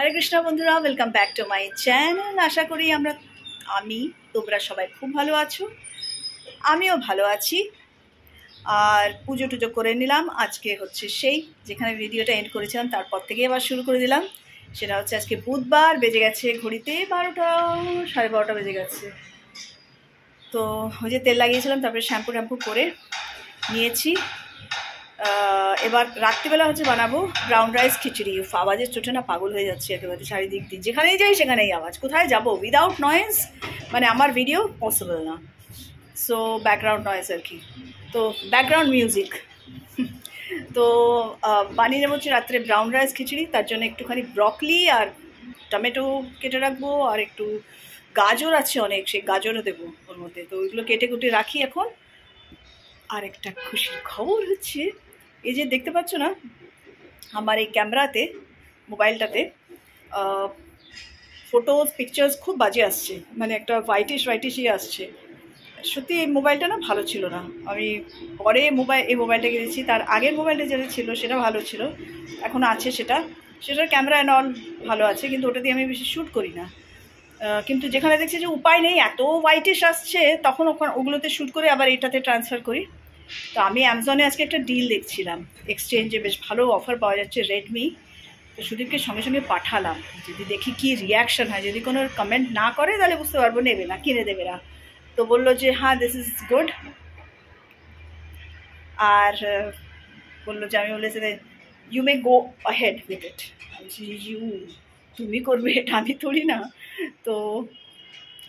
হরে কৃষ্ণ বন্ধুরা, welcome back to my channel. আশা করি তোমরা সবাই খুব ভালো আছো, আমিও ভালো আছি। আর পুজো টুজো করে নিলাম। আজকে হচ্ছে সেই যেখানে ভিডিওটা এন্ড করেছিলাম তারপর থেকে আবার শুরু করে দিলাম। সেটা হচ্ছে আজকে বুধবার, বেজে গেছে ঘড়িতে 12টা, 12:30 বেজে গেছে। তো ওই যে তেল লাগিয়েছিলাম, তারপরে শ্যাম্পু ট্যাম্পু করে নিয়েছি। এবার রাত্রিবেলা হচ্ছে বানাবো ব্রাউন রাইস খিচুড়ি। আওয়াজের চোটে না পাগল হয়ে যাচ্ছে একেবারে, চারিদিক দিয়ে যেখানেই যাই সেখানেই আওয়াজ। কোথায় যাব উইদাউট নয়েজ, মানে আমার ভিডিও পসিবল না। সো ব্যাকগ্রাউন্ড নয়েজ আর কি, তো ব্যাকগ্রাউন্ড মিউজিক। তো বানিয়ে নেবো হচ্ছে রাত্রে ব্রাউন রাইস খিচুড়ি। তার জন্য একটুখানি ব্রকলি আর টমেটো কেটে রাখবো, আর একটু গাজর আছে অনেক, সেই গাজরও দেবো ওর মধ্যে। তো ওইগুলো কেটে কুটে রাখি এখন। আর একটা খুশির খবর হচ্ছে, এই যে দেখতে পাচ্ছ না আমার এই ক্যামেরাতে, মোবাইলটাতে ফটোজ পিকচার্স খুব বাজে আসছে, মানে একটা হোয়াইটিশই আসছে। সত্যি এই মোবাইলটা না ভালো ছিল না। আমি পরে এই মোবাইলটা কিনেছি, তার আগের মোবাইলটা যেটা ছিল সেটা ভালো ছিল, এখন আছে সেটার ক্যামেরা অ্যান্ড অল ভালো আছে, কিন্তু ওটা দিয়ে আমি বেশি শ্যুট করি না। কিন্তু যেখানে দেখছি যে উপায় নেই, এত হোয়াইটিশ আসছে, তখন ওগুলোতে শ্যুট করে আবার এটাতে ট্রান্সফার করি। তো আমি অ্যামাজনে আজকে একটা ডিল দেখছিলাম, এক্সচেঞ্জে বেশ ভালো অফার পাওয়া যাচ্ছে রেডমি। তো সুদীপকে সঙ্গে সঙ্গে পাঠালাম, যদি দেখি কি রিয়াকশান হয়। যদি কোনো কমেন্ট না করে তাহলে বুঝতে পারবো নেবে না, কিনে দেবে না। তো বললো যে হ্যাঁ দিস ইজ গুড। আর বললো যে, আমি বলেছি you may go ahead with it. তুমি করবে এটা, আমি থোড়ি না। তো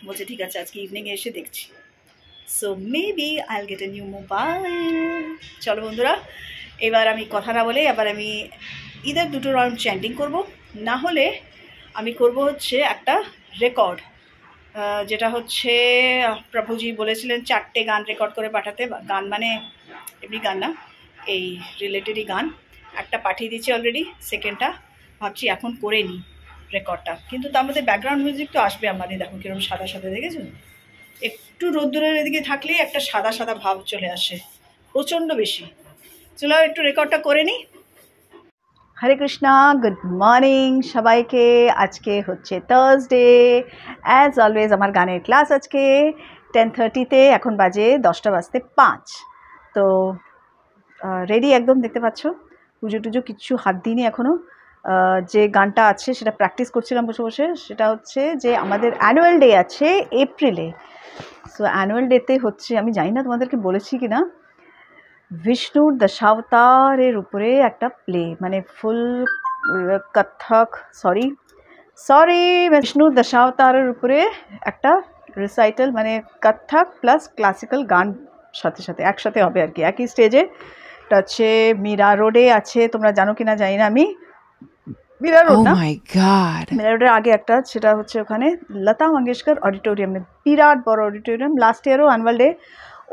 বলছে ঠিক আছে, আজকে ইভিনিংয়ে এসে দেখছি। সো মেবি আইল গেট এ নিউ মোবাইল। চলো বন্ধুরা, এবার আমি কথা না বলে এবার আমি ইদার দুটো রাউন্ড চ্যান্টিং করব, না হলে আমি করব হচ্ছে একটা রেকর্ড, যেটা হচ্ছে প্রভুজি বলেছিলেন 4টে গান রেকর্ড করে পাঠাতে। গান মানে এমনি গান না, এই রিলেটেডই গান। একটা পাঠিয়ে দিচ্ছি অলরেডি, সেকেন্ডটা ভাবছি এখন করে নিই রেকর্ডটা। কিন্তু তার মধ্যে ব্যাকগ্রাউন্ড মিউজিক তো আসবে আমাদের। দেখো কীরকম সাদা সাদা, দেখেছো? একটু রোদ্দুরের এদিকে থাকলেই একটা সাদা সাদা ভাব চলে আসে, প্রচণ্ড বেশি। চলো একটু রেকর্ডটা করে নিই। হরে কৃষ্ণা, গুড মর্নিং সবাইকে। আজকে হচ্ছে থার্সডে, অ্যাজ অলওয়েজ আমার গানের ক্লাস আজকে 10:30-তে, এখন বাজে 10:05। তো রেডি একদম, দেখতে পাচ্ছ। পুজো টুজো কিচ্ছু হাত দিইনি এখনও। যে গানটা আছে সেটা প্র্যাকটিস করছিলাম বসে বসে। সেটা হচ্ছে যে আমাদের অ্যানুয়াল ডে আছে এপ্রিলে। সো অ্যানুয়াল ডেতে হচ্ছে, আমি জানি না তোমাদেরকে বলেছি কি না, বিষ্ণুর দশাবতারের উপরে একটা প্লে, মানে ফুল কত্থক, সরি বিষ্ণুর দশাবতারের উপরে একটা রিসাইটাল, মানে কত্থক প্লাস ক্লাসিক্যাল গান সাথে সাথে একসাথে হবে আর কি, একই স্টেজে। এটা হচ্ছে মীরা রোডে আছে, তোমরা জানো কি না জানি না আমি। মীরা রোড না, মীরা রোডের আগে একটা, সেটা হচ্ছে ওখানে লতা মঙ্গেশকর অডিটোরিয়ামে, বিরাট বড় অডিটোরিয়াম। লাস্ট ইয়ারও অ্যানুয়াল ডে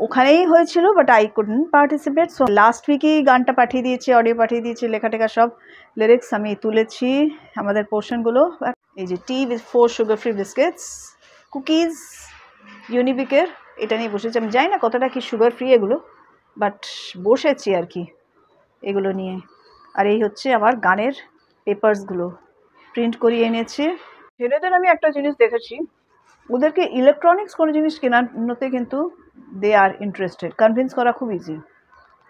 ওখানেই হয়েছিল, but I couldn't participate. So last উইকেই গানটা পাঠিয়ে দিয়েছি, অডিও পাঠিয়ে দিয়েছি, লেখা টেখা সব লিরিক্স আমি তুলেছি, আমাদের পোর্শনগুলো। এই যে tea with 4 sugar free biscuits, cookies ইউনিবিকের, এটা নিয়ে বসেছি। আমি জানি না কতটা কি সুগার ফ্রি এগুলো, বাট বসেছি আর কি এগুলো নিয়ে। আর এই হচ্ছে আমার গানের পেপারসগুলো প্রিন্ট করিয়ে এনেছি। ছেলেদের আমি একটা জিনিস দেখেছি, ওদেরকে ইলেকট্রনিক্স কোনো জিনিস কেনানোতে কিন্তু দে আর ইন্টারেস্টেড। কনভিন্স করা খুব ইজি,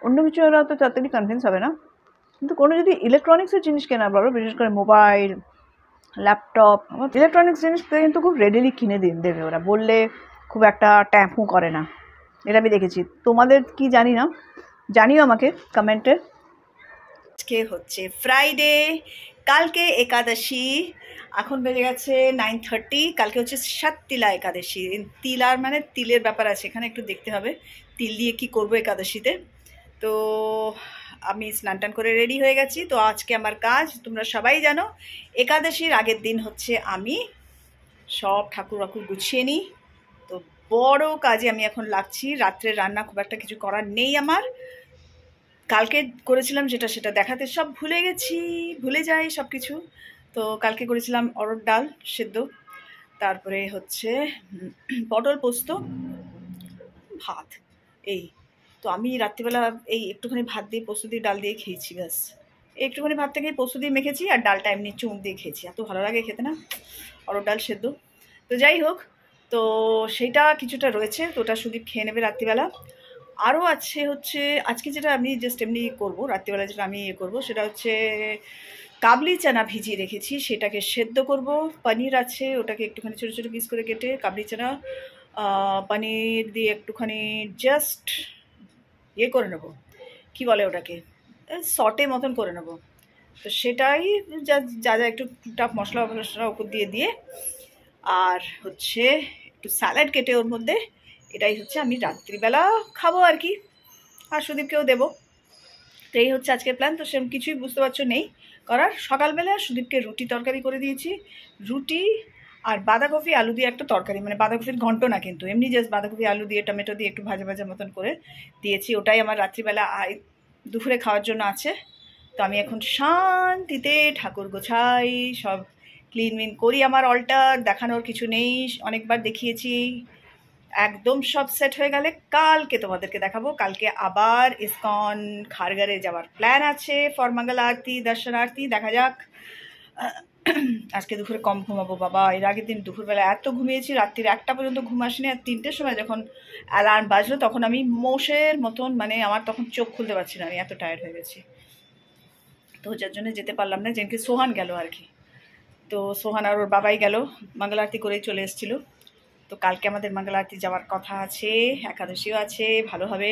অন্য কিছু ওরা তো তাড়াতাড়ি কনভিন্স হবে না, কিন্তু কোনো যদি ইলেকট্রনিক্সের জিনিস কেনার বলো, বিশেষ করে মোবাইল, ল্যাপটপ, ইলেকট্রনিক্স জিনিস কিন্তু খুব রেডিলি কিনে দেবে ওরা, বললে খুব একটা ট্যাম্পু করে না। এটা আমি দেখেছি। তোমাদের কি জানি না, জানিও আমাকে কমেন্টে। আজকে হচ্ছে ফ্রাইডে, কালকে একাদশী, এখন বেজে গেছে 9:30। কালকে হচ্ছে সাততিলা একাদশী। তিলার মানে তিলের ব্যাপার আছে এখানে, একটু দেখতে হবে তিল দিয়ে কি করব একাদশীতে। তো আমি স্নান টান করে রেডি হয়ে গেছি। তো আজকে আমার কাজ তোমরা সবাই জানো, একাদশীর আগের দিন হচ্ছে আমি সব ঠাকুর বাকুর গুছিয়ে নিই। তো বড় কাজে আমি এখন লাগছি। রাত্রে রান্না খুব একটা কিছু করার নেই আমার, কালকে করেছিলাম সেটা দেখাতে সব ভুলে যাই সব কিছু। তো কালকে করেছিলাম অরহর ডাল সেদ্ধ, তারপরে হচ্ছে পটল পোস্ত, ভাত। এই তো আমি রাত্রিবেলা এই একটুখানি ভাত দিয়ে পোস্ত দিয়ে ডাল দিয়ে খেয়েছি, ব্যাস একটুখানি ভাত থেকে পোস্ত দিয়ে মেখেছি আর ডালটা এমনি চুন দিয়ে খেয়েছি, এত ভালো লাগে খেতে না, অরড় ডাল সেদ্ধ। তো যাই হোক, তো সেইটা কিছুটা রয়েছে, তো ওটা সুদীপ খেয়ে নেবে রাত্রিবেলা। আরও আছে হচ্ছে আজকে যেটা আমি জাস্ট এমনি করবো রাত্রিবেলা, যেটা আমি করবো সেটা হচ্ছে কাবলি চানা ভিজিয়ে রেখেছি, সেটাকে সেদ্ধ করব। পনির আছে, ওটাকে একটুখানি ছোটো ছোটো পিস করে কেটে কাবলি চানা পনির দিয়ে একটুখানি জাস্ট করে নেবো, কী বলে ওটাকে, সটে মতন করে নেবো। তো সেটাই যা যা একটু টুকটাক মশলা মশলা উপর দিয়ে আর হচ্ছে একটু স্যালাড কেটে ওর মধ্যে, এটাই হচ্ছে আমি রাত্রিবেলা খাবো আর কি, আর সুদীপকেও দেবো। তো এই হচ্ছে আজকের প্ল্যান। তো সেরকম কিছুই বুঝতে পারছো নেই করার। সকালবেলা সুদীপকে রুটি তরকারি করে দিয়েছি, রুটি আর বাঁধাকপি আলু দিয়ে একটা তরকারি, মানে বাঁধাকপির ঘন্ট না কিন্তু এমনি জাস্ট বাঁধাকপি আলু দিয়ে টমেটো দিয়ে একটু ভাজা ভাজা মতন করে দিয়েছি। ওটাই আমার রাত্রিবেলা দুপুরে খাওয়ার জন্য আছে। তো আমি এখন শান্তিতে ঠাকুর গোছাই, সব ক্লিন মিন করি। আমার অল্টার দেখানোর কিছু নেই, অনেকবার দেখিয়েছি। একদম সব সেট হয়ে গেলে কালকে তোমাদেরকে দেখাবো। কালকে আবার ইসকন খারগারে যাওয়ার প্ল্যান আছে ফর মঙ্গল আরতি দর্শন আরতি, দেখা যাক। আজকে দুপুরে কম ঘুমাবো বাবা, এর আগের দিন দুপুরবেলা এত ঘুমিয়েছি, রাত্রির 1টা পর্যন্ত ঘুম আসেনি। আর 3টের সময় যখন অ্যালার্ম বাজলো তখন আমি মোষের মতন, মানে আমার তখন চোখ খুলতে পারছি না, আমি এত টায়ার্ড হয়ে গেছি। তো যার জন্য যেতে পারলাম না, যেনকে সোহান গেল আর কি। তো সোহান আর ওর বাবাই গেল, মঙ্গল আরতি করেই চলে এসেছিলো। তো কালকে আমাদের মঙ্গল আরতি যাওয়ার কথা আছে, একাদশীও আছে, ভালো হবে।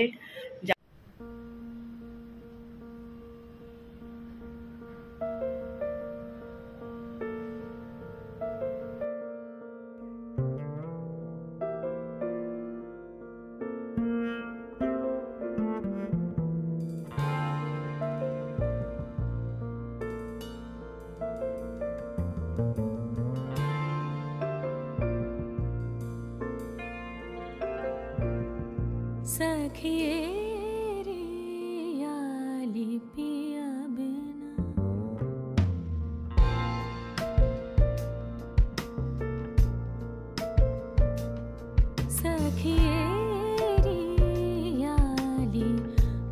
सखिए रे याली पिया बिना, सखिए रे याली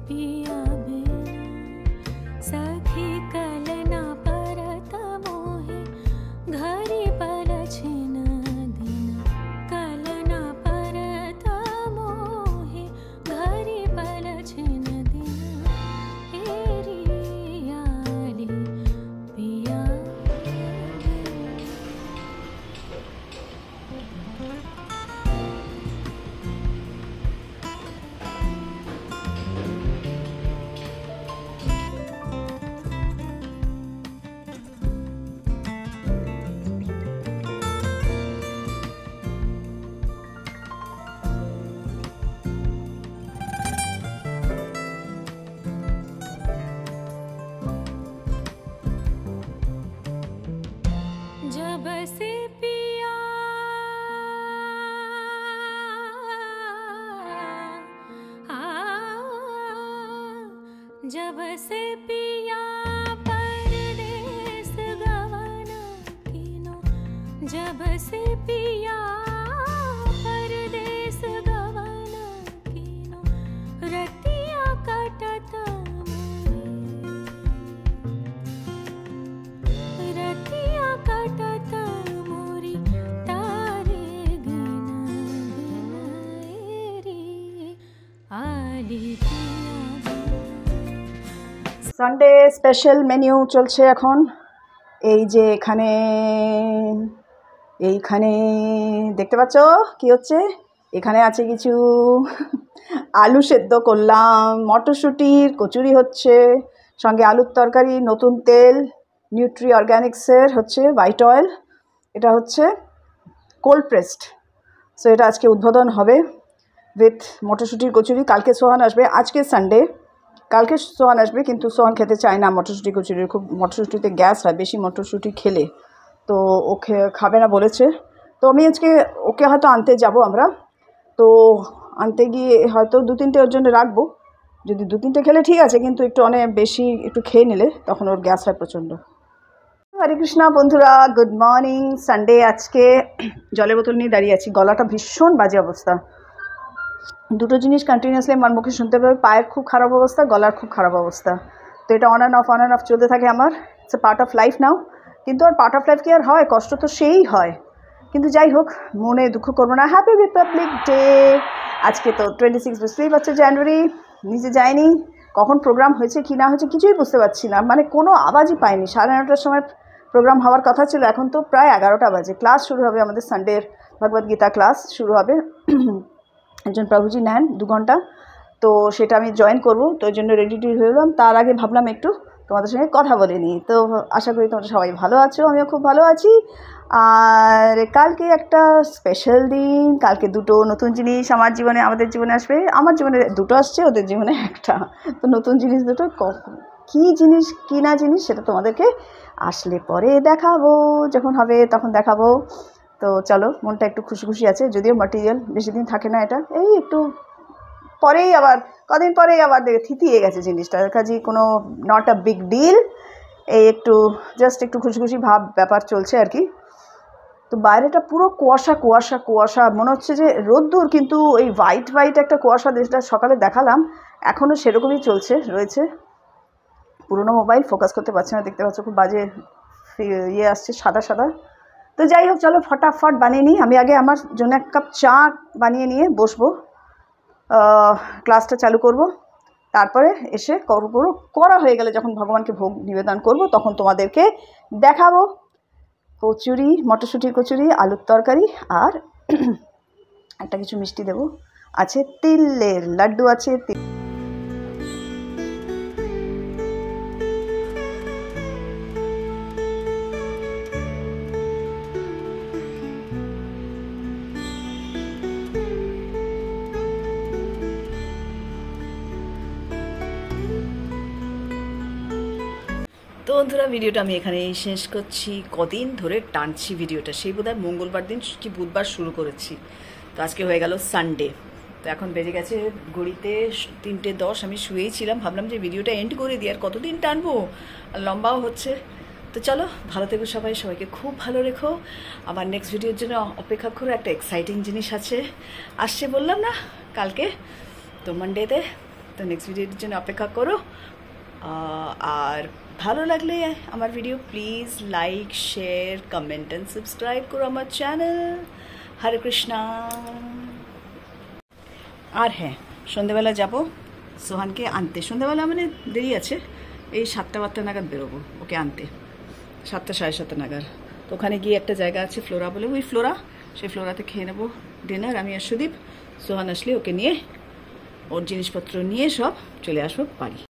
पिया बिना, सखी कलना परत मोहे घरी पर छिन दिन, कलना परत मोहे घरी पर छिन दिन, हेरी याली पिया जब से पिया जब से पिया परदेस गवन कीनो, जब से पिया परदेस गवन कीनो, रतिया कटत रतिया कटत मोरी, तारे गिन गिन एरी आली पिया। সানডে স্পেশাল মেনিউ চলছে এখন। এই যে এখানে এইখানে দেখতে পাচ্ছ কি হচ্ছে, এখানে আছে কিছু আলু সেদ্ধ করলাম, মটরশুঁটির কচুরি হচ্ছে, সঙ্গে আলুর তরকারি, নতুন তেল নিউট্রি অর্গ্যানিক্সের হচ্ছে হোয়াইট অয়েল, এটা হচ্ছে কোল্ড প্রেসড। সো এটা আজকে উদ্বোধন হবে উইথ মটরশুঁটির কচুরি। কালকে সোহান আসবে, আজকে সানডে, কালকে সোহান আসবে, কিন্তু সোহান খেতে চায় না মটরশুঁটি কচুরি, খুব মটরশুঁটিতে গ্যাস হয় বেশি মটরশুঁটি খেলে, তো ওকে খাবে না বলেছে। তো আমি আজকে ওকে হয়তো আনতে যাব আমরা, তো আনতে গিয়ে হয়তো 2-3টে ওর জন্য রাখবো। যদি 2-3টে খেলে ঠিক আছে, কিন্তু একটু অনেক বেশি একটু খেয়ে নিলে তখন ওর গ্যাস হয় প্রচণ্ড। হরে কৃষ্ণা বন্ধুরা, গুড মর্নিং। সানডে আজকে জলের বোতল নিয়ে দাঁড়িয়ে আছি, গলাটা ভীষণ বাজে অবস্থা। দুটো জিনিস কন্টিনিউয়াসলি আমার মুখে শুনতে পাবে, পায়ের খুব খারাপ অবস্থা, গলার খুব খারাপ অবস্থা। তো এটা অন অ্যান্ড অফ চলতে থাকে আমার, it's a part of life নাও। কিন্তু আর পার্ট অফ লাইফ কি আর হয়, কষ্ট তো সেই হয়। কিন্তু যাই হোক, মনে দুঃখ করবো না। Happy Republic day. আজকে তো 26 বুঝতেই পারছো জানুয়ারি, নিজে যায়নি, কখন প্রোগ্রাম হয়েছে কি না হয়েছে কিছুই বুঝতে পারছি না, মানে কোনো আওয়াজই পাইনি। 9:30টার সময় প্রোগ্রাম হওয়ার কথা ছিল, এখন তো প্রায় 11টা বাজে। ক্লাস শুরু হবে আমাদের, সানডের ভগবদ্গীতা ক্লাস শুরু হবে, একজন প্রভুজি নেন 2 ঘন্টা, তো সেটা আমি জয়েন করব। তো ওই জন্য রেডি হয়ে এলাম। তার আগে ভাবলাম একটু তোমাদের সঙ্গে কথা বলে নিই। তো আশা করি তোমরা সবাই ভালো আছো, আমিও খুব ভালো আছি। আর কালকে একটা স্পেশাল দিন, কালকে 2টো নতুন জিনিস আমার জীবনে, আমাদের জীবনে আসবে। আমার জীবনে 2টো আসছে, ওদের জীবনে একটা। তো নতুন জিনিস 2টো, কী জিনিস কী না জিনিস সেটা তোমাদেরকে আসলে পরে দেখাবো, যখন হবে তখন দেখাবো। তো চলো, মনটা একটু খুশি খুশি আছে, যদিও ম্যাটেরিয়াল বেশি দিন থাকে না, এটা এই একটু পরেই আবার কদিন পরেই আবার দেখে থিতিয়ে গেছে জিনিসটা, কাজেই কোনো নট আ বিগ ডিল। এই একটু জাস্ট একটু খুশি খুশি ভাব ব্যাপার চলছে আর কি। তো বাইরেটা পুরো কুয়াশা কুয়াশা কুয়াশা, মনে হচ্ছে যে রোদ্দুর, কিন্তু ওই হোয়াইট হোয়াইট একটা কুয়াশা, যেটা সকালে দেখালাম এখনও সেরকমই রয়েছে। পুরোনো মোবাইল, ফোকাস করতে পারছে না, দেখতে পাচ্ছ খুব বাজে ইয়ে আসছে, সাদা সাদা। তো যাই হোক, চলো ফটাফট বানিয়ে নিই। আমি আগে আমার জন্য 1 কাপ চা বানিয়ে নিয়ে বসবো, ক্লাসটা চালু করব। তারপরে এসে করা হয়ে গেলে, যখন ভগবানকে ভোগ নিবেদন করব, তখন তোমাদেরকে দেখাবো কচুরি, মটরশুঁটির কচুরি, আলুর তরকারি, আর একটা কিছু মিষ্টি দেবো। আছে তিলের লাড্ডু আছে। তো বন্ধুরা, ভিডিওটা আমি এখানেই শেষ করছি। কদিন ধরে টানছি ভিডিওটা, সেই বোধহয় মঙ্গলবার দিন কি বুধবার শুরু করেছি। তো আজকে হয়ে গেল সানডে। তো এখন বেজে গেছে ঘড়িতে 3:10। আমি শুয়েই ছিলাম, ভাবলাম যে ভিডিওটা এন্ড করে দিই, আর কতদিন টানবো, আর লম্বাও হচ্ছে। তো চলো, ভালো থেকো সবাই, সবাইকে খুব ভালো রেখো। আমার নেক্সট ভিডিওর জন্য অপেক্ষা করো, একটা এক্সাইটিং জিনিস আসছে বললাম না কালকে, তো মানডেতে। তো নেক্সট ভিডিওর জন্য অপেক্ষা করো। আর ভালো লাগলে আমার video please like, share, comment and subscribe করো আমার চ্যানেল। হরে কৃষ্ণা। আর হ্যাঁ, সন্ধ্যেবেলা যাব সোহানকে আনতে। সন্ধ্যেবেলা মানে দেরি আছে, এই 7টা নাগাদ বেরোবো ওকে আনতে, 7টা 7:30 নাগাদ। তো ওখানে গিয়ে একটা জায়গা আছে ফ্লোরা বলে, ওই ফ্লোরা, সেই ফ্লোরাতে খেয়ে নেবো ডিনার, আমি আর সুদীপ। সোহান আসলে ওকে নিয়ে, ওর জিনিসপত্র নিয়ে সব চলে আসবো বাড়ি।